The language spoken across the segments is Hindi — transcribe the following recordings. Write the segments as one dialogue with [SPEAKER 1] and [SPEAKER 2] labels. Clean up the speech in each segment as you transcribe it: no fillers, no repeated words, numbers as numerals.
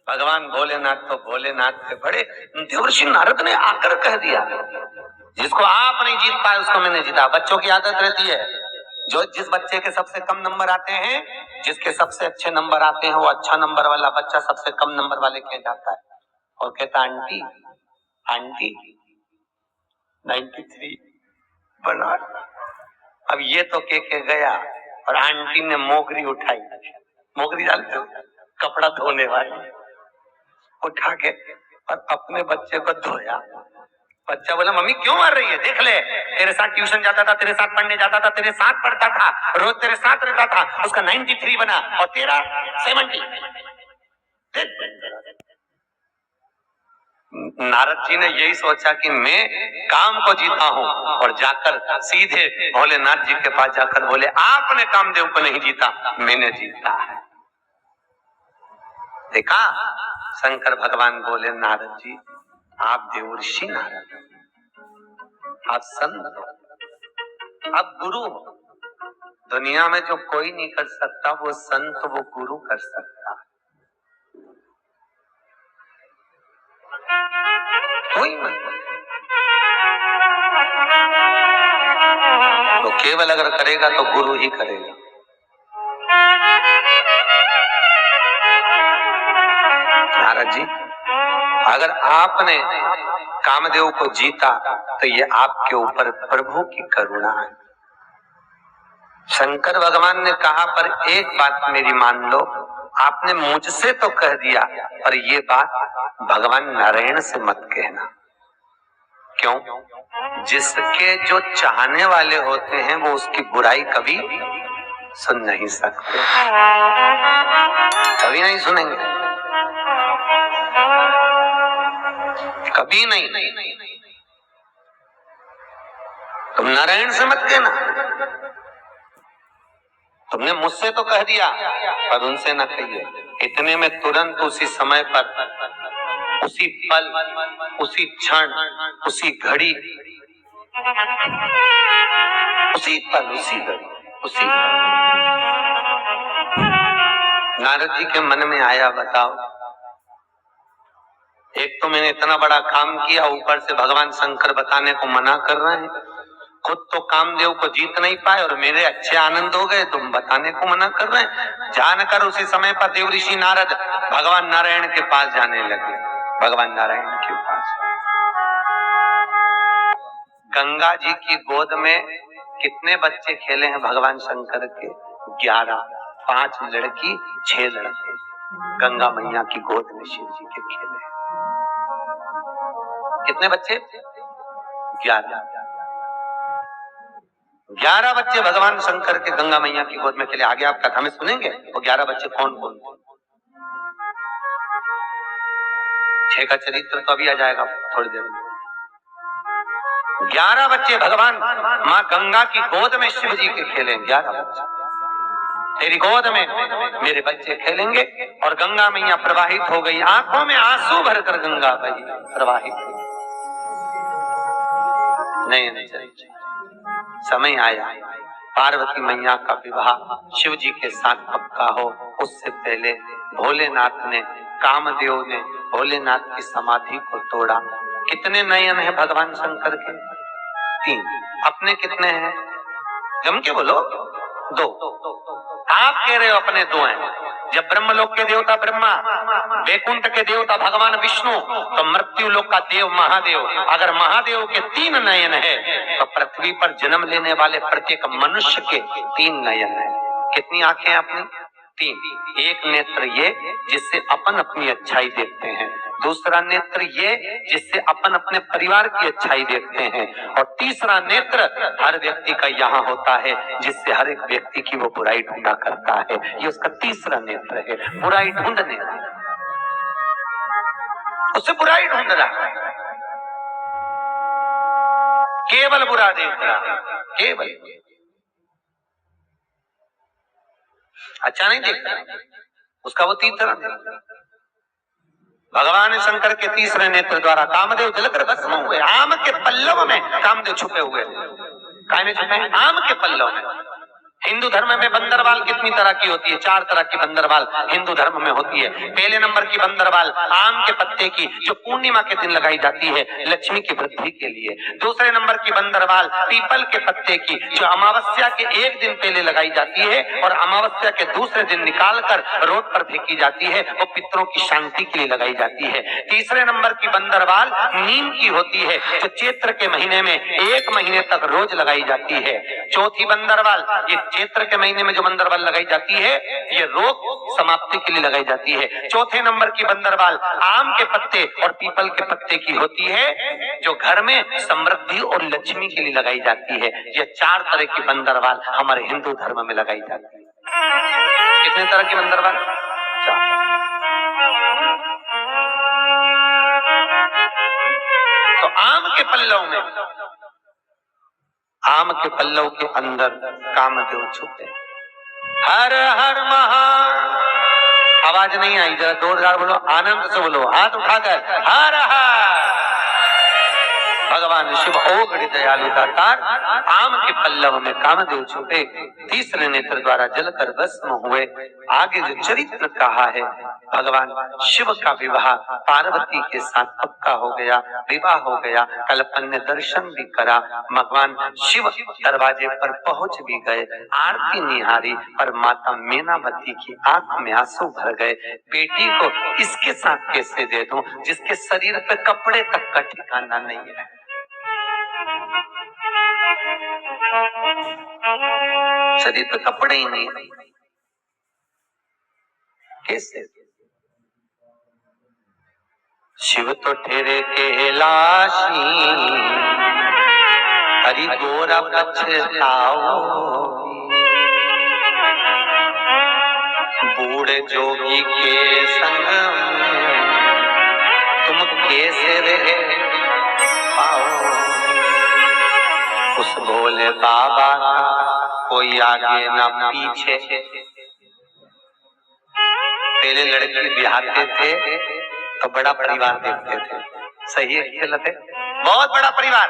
[SPEAKER 1] भगवान भोलेनाथ तो भोलेनाथ थे बड़े। देवर्षि नारद ने आकर कह दिया, जिसको आप नहीं जीत पाए उसको मैंने जीता। बच्चों की आदत रहती है, जो जिस बच्चे के सबसे कम नंबर आते हैं, जिसके सबसे अच्छे नंबर आते हैं, वो अच्छा नंबर वाला बच्चा सबसे कम नंबर वाले के जाता है और कहता आंटी आंटी 93 बना। अब ये तो के गया और आंटी ने मोगरी उठाई। मोगरी जानते हो, कपड़ा धोने वाली, उठा के और अपने बच्चे को धोया। बच्चा बोला मम्मी क्यों मार रही है, देख ले तेरे साथ ट्यूशन जाता था, तेरे साथ पढ़ने जाता था, तेरे साथ पढ़ता था, रोज तेरे साथ रहता था, उसका 93 बना और तेरा 70। नारद जी ने यही सोचा कि मैं काम को जीता हूं और जाकर सीधे भोलेनाथ जी के पास जाकर बोले आपने कामदेव को नहीं जीता, मैंने जीता है। देखा, शंकर भगवान बोले नारद जी आप देवर्षि नारद, आप संत, आप गुरु हो। दुनिया में जो कोई नहीं कर सकता वो संत, वो गुरु कर सकता। कोई नहीं। तो केवल अगर करेगा तो गुरु ही करेगा। नारद जी अगर आपने कामदेव को जीता तो ये आपके ऊपर प्रभु की करुणा है। शंकर भगवान ने कहा पर एक बात मेरी मान लो, आपने मुझसे तो कह दिया पर ये बात भगवान नारायण से मत कहना। क्यों? जिसके जो चाहने वाले होते हैं वो उसकी बुराई कभी सुन नहीं सकते, कभी नहीं सुनेंगे, कभी नहीं। तुम नारायण से मत कहना। तुमने मुझसे तो कह दिया पर उनसे न कहिए। इतने में तुरंत उसी समय पर, उसी पल, उसी क्षण, उसी घड़ी, उसी पल, उसी घड़ी, उसी पल नारद जी के मन में आया, बताओ, एक तो मैंने इतना बड़ा काम किया, ऊपर से भगवान शंकर बताने को मना कर रहे हैं। खुद तो कामदेव को जीत नहीं पाए और मेरे अच्छे आनंद हो गए, तुम बताने को मना कर रहे हैं। जानकर उसी समय पर देवऋषि नारद भगवान नारायण के पास जाने लगे। भगवान नारायण के पास गंगा जी की गोद में कितने बच्चे खेले हैं भगवान शंकर के? 11, 5 लड़की 6 लड़के गंगा मैया की गोद में शिव जी के खेले। कितने बच्चे? 11 बच्चे भगवान शंकर के गंगा मैया की गोद में खेले। आगे आप कथा में सुनेंगे वो 11 बच्चे कौन कौन थे। 6 का चरित्र तो अभी आ जाएगा थोड़ी देर में। 11 बच्चे भगवान माँ गंगा की गोद में शिव जी के खेले। 11 बच्चे तेरी गोद में मेरे बच्चे खेलेंगे। और गंगा मैया प्रवाहित हो गई, आंखों में आंसू भरकर गंगा बही प्रवाहित हुई। नहीं, समय आया पार्वती मैया का विवाह शिव जी के साथ पक्का हो, उससे पहले भोलेनाथ ने, कामदेव ने भोलेनाथ की समाधि को तोड़ा। कितने नयन है भगवान शंकर के? 3। अपने कितने हैं? जम के बोलो। 2। आप कह रहे हो अपने 2 हैं। जब ब्रह्मलोक के देवता ब्रह्मा, वैकुंठ के देवता भगवान विष्णु, तो मृत्यु लोक का देव महादेव, अगर महादेव के 3 नयन है तो पृथ्वी पर जन्म लेने वाले प्रत्येक मनुष्य के 3 नयन है। कितनी आंखें हैं अपनी? 3। एक नेत्र ये जिससे अपन अपनी अच्छाई देखते हैं, दूसरा नेत्र ये जिससे अपन अपने परिवार की अच्छाई देखते हैं, और तीसरा नेत्र हर व्यक्ति का यहाँ होता है जिससे हर एक व्यक्ति की वो बुराई ढूंढा करता है। ये उसका तीसरा नेत्र है, बुराई ढूंढने वाला, उससे बुराई ढूंढ रहा है, केवल बुरा देख रहा, केवल अच्छा नहीं देखता, उसका वो तीसरा नेत्र। भगवान शंकर के तीसरे नेत्र द्वारा कामदेव जलकर भस्म हुए। आम के पल्लव में कामदेव छुपे हुए। काय में छुपे? आम के पल्लव में। हिंदू धर्म में बंदरवाल कितनी तरह की होती है? 4 तरह की बंदरवाल हिंदू धर्म में होती है। पहले नंबर की बंदरवाल आम के पत्ते की, जो पूर्णिमा के दिन लगाई जाती है लक्ष्मी की वृद्धि के लिए। दूसरे नंबर की बंदरवाल पीपल के पत्ते की, जो अमावस्या के एक दिन पहले लगाई जाती है और अमावस्या के दूसरे दिन निकाल कर रोड पर फेंकी जाती है, वो पितरों की शांति के लिए लगाई जाती है। तीसरे नंबर की बंदरवाल नीम की होती है, जो चैत्र के महीने में 1 महीने तक रोज लगाई जाती है। चौथी बंदरवाल, ये चैत्र के महीने में जो बंदरवाल लगाई जाती है, ये रोग समाप्ति के लिए लगाई जाती है। चौथे नंबर की बंदरवाल आम के पत्ते और पीपल के पत्ते की होती है, जो घर में समृद्धि और लक्ष्मी के लिए लगाई जाती है। ये 4 तरह की बंदरवाल हमारे हिंदू धर्म में लगाई जाती है। कितने तरह की बंदरवाल? 4। तो आम के पल्लव के अंदर कामदेव छुपे। हर हर महा, आवाज नहीं आई, जरा जोरदार बोलो, आनंद से बोलो, हाथ उठाकर हर हर। भगवान शिव ओगड़ी दयालु दातार, आम के पल्लव में कामदेव छुपे, तीसरे नेत्र द्वारा जलकर भस्म हुए। आगे जो चरित्र कहा है, भगवान शिव का विवाह पार्वती के साथ पक्का हो गया, विवाह हो गया। कल अपन ने दर्शन भी करा, भगवान शिव दरवाजे पर पहुंच भी गए, आरती निहारी, पर माता मीनावती की आंख में आंसू भर गए। बेटी को इसके साथ कैसे दे दूं जिसके शरीर पे कपड़े तक का ठिकाना नहीं है। शरीर पे कपड़े ही नहीं है, कैसे? शिव तो ठहरे कैलाशी, हरि गोरा पछताओ। बूढ़े जोगी के संग तुम कैसे रहे पाओ। उस भोले बाबा का कोई आगे न पीछे। पहले लड़की ब्याहते थे तो बड़ा परिवार देखते थे, सही है कि गलत है? बहुत बड़ा परिवार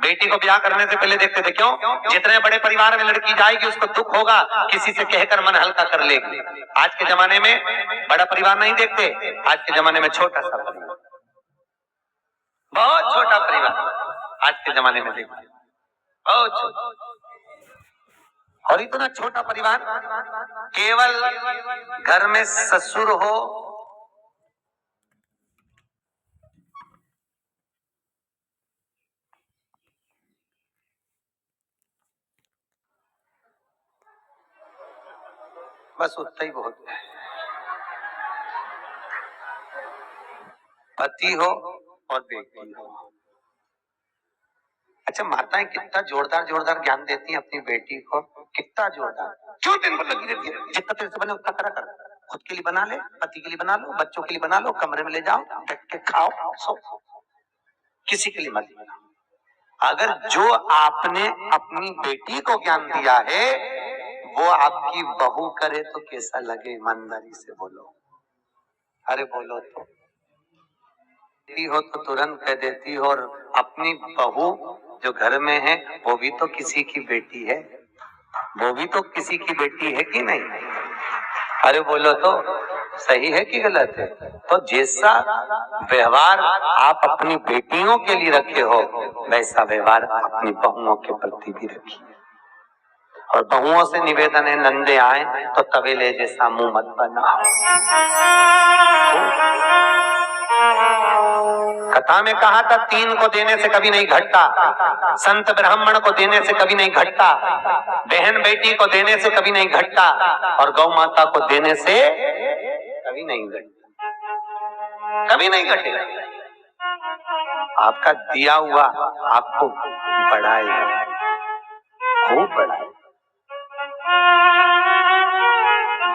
[SPEAKER 1] बेटी को ब्याह करने से पहले देखते थे। क्यों? जितने बड़े परिवार में लड़की जाएगी उसको दुख होगा, किसी से कहकर मन हल्का कर लेगी। आज के जमाने में बड़ा परिवार नहीं देखते, आज के जमाने में छोटा सा परिवार, बहुत छोटा परिवार आज के जमाने में देखते, बहुत छोटा। और इतना छोटा परिवार, केवल घर में ससुर हो, बस उतना ही बहुत है। पति हो और बेटी हो। अच्छा, माताएं कितना जोरदार जोरदार ज्ञान देती हैं अपनी बेटी को, कितना जोरदार। क्यों दिन भर लगी रहती है? जितना तेरे से बने उतना करा कर। खुद के लिए बना ले, पति के लिए बना लो, बच्चों के लिए बना लो, कमरे में ले जाओ, बैठ के खाओ, सो। किसी के लिए मत बनाओ। अगर जो आपने अपनी बेटी को ज्ञान दिया है वो आपकी बहू करे तो कैसा लगे? ईमानदारी से बोलो, अरे बोलो तो। हो तो तुरंत कह देती हो, और अपनी बहू जो घर में है वो भी तो किसी की बेटी है, वो भी तो किसी की बेटी है कि नहीं? अरे बोलो तो, सही है कि गलत है? तो जैसा व्यवहार आप अपनी बेटियों के लिए रखे हो वैसा व्यवहार अपनी बहुओं के प्रति भी रखिए। और बहुओं से निवेदन है, नंदे आए तो तवेले जैसा मुंह मत बनाओ। कथा में कहा था 3 को देने से कभी नहीं घटता, संत ब्राह्मण को देने से कभी नहीं घटता, बहन बेटी को देने से कभी नहीं घटता, और गौ माता को देने से कभी नहीं घटता, कभी नहीं घटेगा। आपका दिया हुआ आपको बढ़ाएगा, खूब बढ़ाएगा,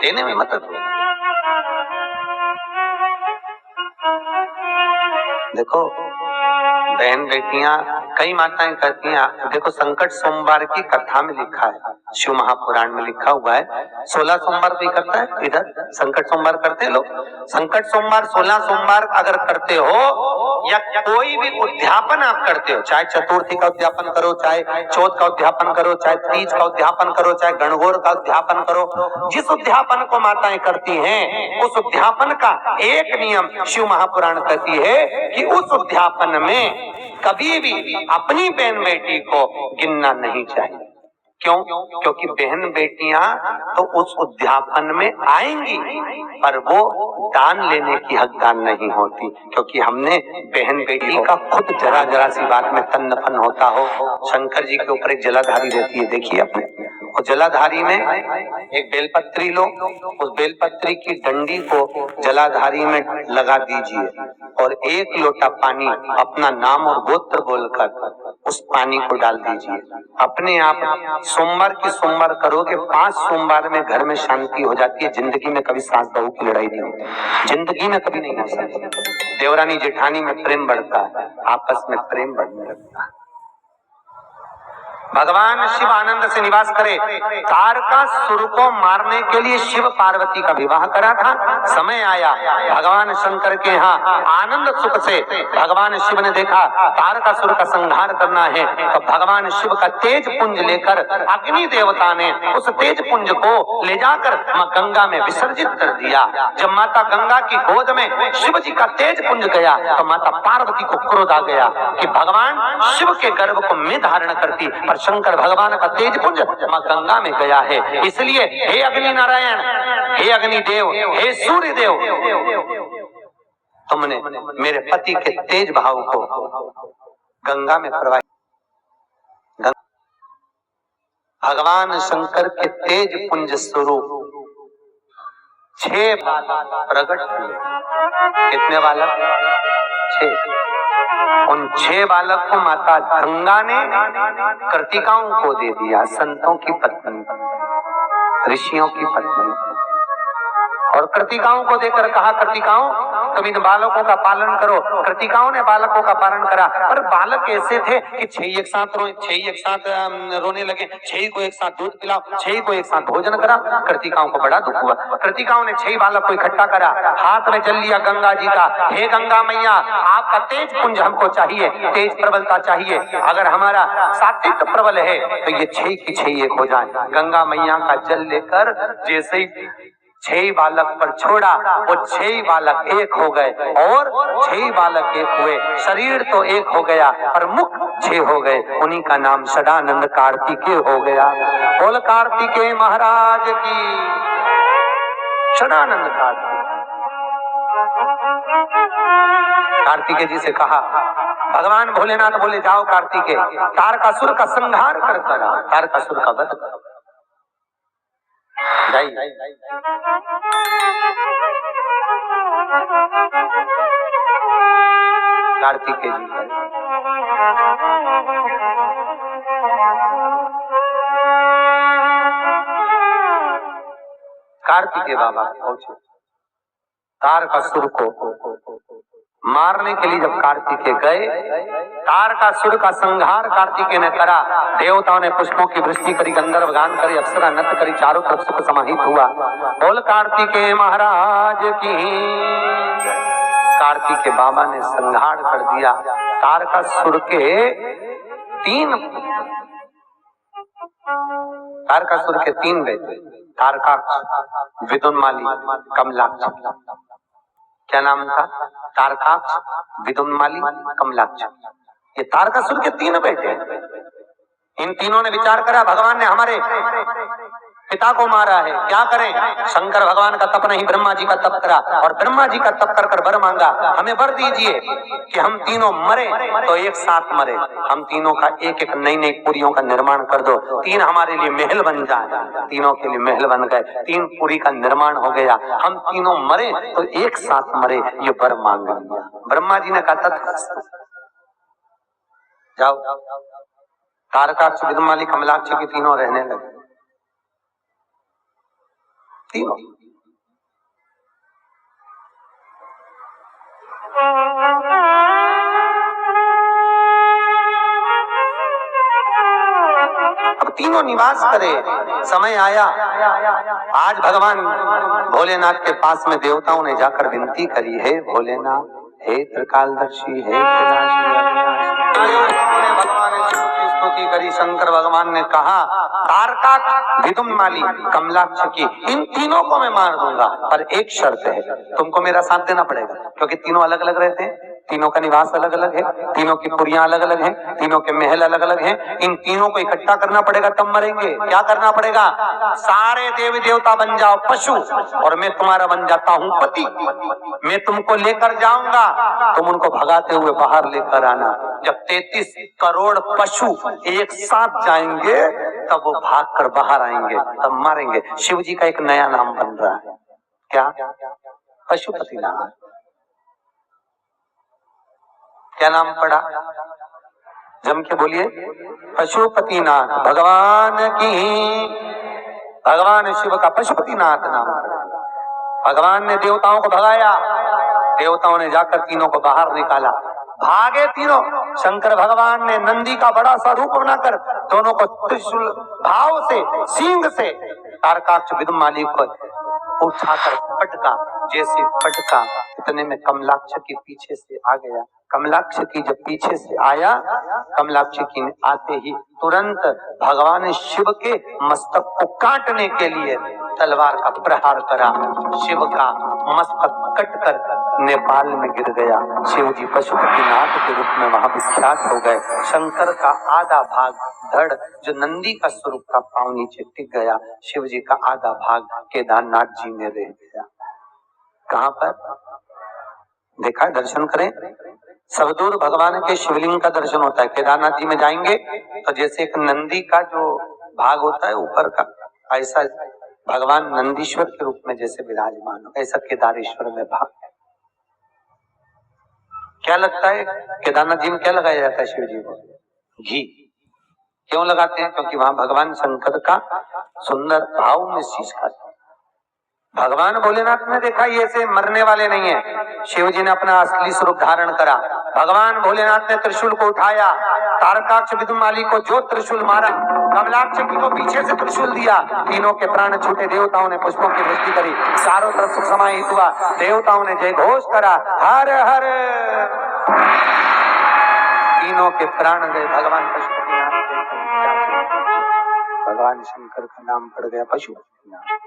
[SPEAKER 1] देने में मदद हो। देखो, बहन बेटियां कई माताएं कहती हैं, देखो संकट सोमवार की कथा में लिखा है, शिव महापुराण में लिखा हुआ है, 16 सोमवार कोई करता है इधर, संकट सोमवार करते हैं लोग। संकट सोमवार 16 सोमवार अगर करते हो या कोई भी उद्यापन आप करते हो, चाहे चतुर्थी का उद्यापन करो, चाहे चौथ का उद्यापन करो, चाहे तीज का उद्यापन करो, चाहे गणगौर का उद्यापन करो, जिस उद्यापन को माताएं करती हैं उस उद्यापन का एक नियम शिव महापुराण कहती है कि उस उद्यापन में कभी भी अपनी बहन बेटी को गिनना नहीं चाहिए। क्यों? क्योंकि बहन बेटियां तो उस उद्यापन में आएंगी पर वो दान लेने की हकदार नहीं होती, क्योंकि हमने बहन बेटी का खुद जरा जरा सी बात में तन नफन होता हो। शंकर जी के ऊपर एक जलाधारी रहती है, देखिए आपने, और जलाधारी में एक बेलपत्री लो, उस बेलपत्री की डंडी को जलाधारी में लगा दीजिए और एक लोटा पानी अपना नाम और गोत्र बोलकर उस पानी को डाल दीजिए। अपने आप सोमवार की सोमवार करोगे, 5 सोमवार में घर में शांति हो जाती है। जिंदगी में कभी सास बहू की लड़ाई नहीं होती, जिंदगी में कभी नहीं हो सकती। देवरानी जेठानी में प्रेम बढ़ता है, आपस में प्रेम बढ़ने लगता है। भगवान शिव आनंद से निवास करे। तारकासुर को मारने के लिए शिव पार्वती का विवाह करा था। समय आया भगवान शंकर के यहाँ आनंद सुख से भगवान शिव ने देखा तारकासुर का संहार करना है, तो भगवान शिव का तेज पुंज लेकर अग्नि देवता ने उस तेज पुंज को ले जाकर मां गंगा में विसर्जित कर दिया। जब माता गंगा की गोद में शिव जी का तेज पुंज गया तो माता पार्वती को क्रोध आ गया कि भगवान शिव के गर्भ को मैं धारण करती, पर शंकर भगवान का तेज पुंज मां गंगा में गया है। इसलिए हे अग्नि नारायण, हे अग्नि देव, हे सूर्य देव, तुमने मेरे पति के तेज भाव को गंगा में प्रवाहित। भगवान शंकर के तेज पुंज स्वरूप 6 प्रकट हुए। कितने बालक? 6। उन 6 बालक को माता गंगा ने कृतिकाओं को दे दिया, संतों की पत्नी, ऋषियों की पत्नी, और कृतिकाओं को देकर कहा कृतिकाओं तुम इन बालकों का पालन करो। कृतिकाओं ने बालकों का पालन करा, पर बालक ऐसे थे कि 6 एक साथ रोए, 6 एक साथ रोने लगे, 6 को एक साथ दूध पिलाओ, 6 को एक साथ भोजन करा। कृतिकाओं को बड़ा दुख हुआ। कृतिकाओं ने 6 बालक को इकट्ठा करा, हाथ में जल लिया गंगा जी का, हे गंगा मैया आपका तेज पुंज हमको चाहिए, तेज प्रबलता चाहिए। अगर हमारा सात्विक प्रबल है तो ये 6 की 6 एक हो जाए। गंगा मैया का जल लेकर जैसे ही 6 बालक पर छोड़ा, वो 6 बालक एक हो गए, और 6 बालक एक हुए। शरीर तो एक हो गया पर मुख 6 हो गए। उन्हीं का नाम सदानंद कार्तिकेय हो गया। बोल कार्तिकेय महाराज की। सदानंद कार्तिकेय जी से कहा, भगवान भोलेनाथ बोले जाओ कार्तिकेय, तारकासुर का संहार कर करा, तारकासुर का वध करो। कार्तिकेय जी कार्तिकेय बाबा पहुंचे। तारकासुर को मारने के लिए जब कार्तिकेय गए, तारकासुर का संहार कार्तिकेय ने करा। देवताओं ने पुष्पों की वृष्टि करी, गंधर्व गान करी, अप्सरा नृत्य करी, चारों तरफ सुख समाहित हुआ। बोल कार्तिकेय महाराज की। कार्तिकेय बाबा ने संहार कर दिया तारकासुर के 3 बेटे, तारकाक्ष, विदुन्माली, कमलाक्ष। क्या नाम था? तारकाक्ष, विदुन्माली, कमलाक्ष। ये तारकासुर के 3 बेटे। इन तीनों ने विचार करा भगवान ने हमारे पिता को मारा है, क्या करें? शंकर भगवान का तप नहीं, ब्रह्मा जी का तप करा, और ब्रह्मा जी का तप कर कर वर मांगा, हमें वर दीजिए कि हम तीनों मरे तो एक साथ मरे। हम तीनों का एक एक नई नई पुरियों का निर्माण कर दो, 3 हमारे लिए महल बन जाए। तीनों के लिए महल बन गए, 3 पुरी का निर्माण हो गया। हम तीनों मरे तो एक साथ मरे, ये वर मांग लिया। ब्रह्मा जी ने कहा तथास्तु, जाओ। तारकाक्ष, विदुन्माली, कमलाक्ष की तीनों रहने लगे। तीनों तीनों निवास करे। समय आया, आज भगवान भोलेनाथ के पास में देवताओं ने जाकर विनती करी, हे भोलेनाथ, हे त्रिकालदर्शी, हे कैलाशी अविनाशी। देवताओं ने भगवान शिव की स्तुति करी। शंकर भगवान ने कहा, तारकाक्ष, विदुम्माली, कमलाक्ष की इन तीनों को मैं मार दूंगा, पर एक शर्त है, तुमको मेरा साथ देना पड़ेगा, क्योंकि तीनों अलग अलग रहते हैं, तीनों का निवास अलग अलग है, तीनों की पुरियां अलग अलग हैं, तीनों के महल अलग अलग हैं। इन तीनों को इकट्ठा करना पड़ेगा, तब मरेंगे। क्या करना पड़ेगा? सारे देवी देवता बन जाओ पशु, और मैं तुम्हारा बन जाता हूँ पति। मैं तुमको लेकर जाऊंगा, तुम उनको भगाते हुए बाहर लेकर आना। जब 33 करोड़ पशु एक साथ जाएंगे, तब वो भागकर बाहर आएंगे, तब मारेंगे। शिव जी का एक नया नाम बन रहा है, क्या? पशुपतिनाथ। क्या नाम पड़ा? जम के बोलिए, पशुपतिनाथ। भगवान की, भगवान शिव का पशुपतिनाथ नाम पड़ा। भगवान ने देवताओं को भगाया, देवताओं ने जाकर तीनों को बाहर निकाला। भागे तीनों। शंकर भगवान ने नंदी का बड़ा सा रूप बनाकर दोनों को त्रिशूल भाव से, सींग से तारकाक्ष विदुम्माली को उठाकर पटका। जैसे पटका, इतने में कमलाक्ष के पीछे से आ गया। कमलाक्ष की जब पीछे से आया, कमलाक्ष की ने आते ही तुरंत भगवान शिव के मस्तक को काटने के लिए तलवार का प्रहार करा। शिव का मस्तक कटकर नेपाल में गिर गया। शिव जी पशुपतिनाथ के रूप में वहां विख्यात हो गए। शंकर का आधा भाग धड़, जो नंदी का स्वरूप का, पांव नीचे टिक गया। शिव जी का आधा भाग केदारनाथ जी में रह गया। कहां पर देखा? दर्शन करें, सब दूर भगवान के शिवलिंग का दर्शन होता है। केदारनाथ जी में जाएंगे तो जैसे एक नंदी का जो भाग होता है ऊपर का, ऐसा भगवान नंदीश्वर के रूप में जैसे विराजमान हो, ऐसा केदारेश्वर में भाग है। क्या लगता है केदारनाथ जी में क्या लगाया जाता है शिव जी को? घी। क्यों लगाते हैं? क्योंकि वहां भगवान शंकर का सुंदर भाव में शीश खाते हैं। भगवान भोलेनाथ ने देखा ये ऐसे मरने वाले नहीं है। शिव जी ने अपना असली स्वरूप धारण करा। भगवान भोलेनाथ ने त्रिशूल को उठाया, तारकाक्ष विदुम्माली को जो त्रिशूल मारा, कमलाक्ष को पीछे से त्रिशूल दिया, तीनों के प्राण छूटे। देवताओं ने पुष्पों की वृष्टि करी, चारों तरफ सुख समाहित हुआ। देवताओं ने जय घोष करा, हर हर। तीनों के प्राण गए। भगवान पशुपतिनाथ, भगवान शंकर का नाम पड़ गया पशुपतिनाथ।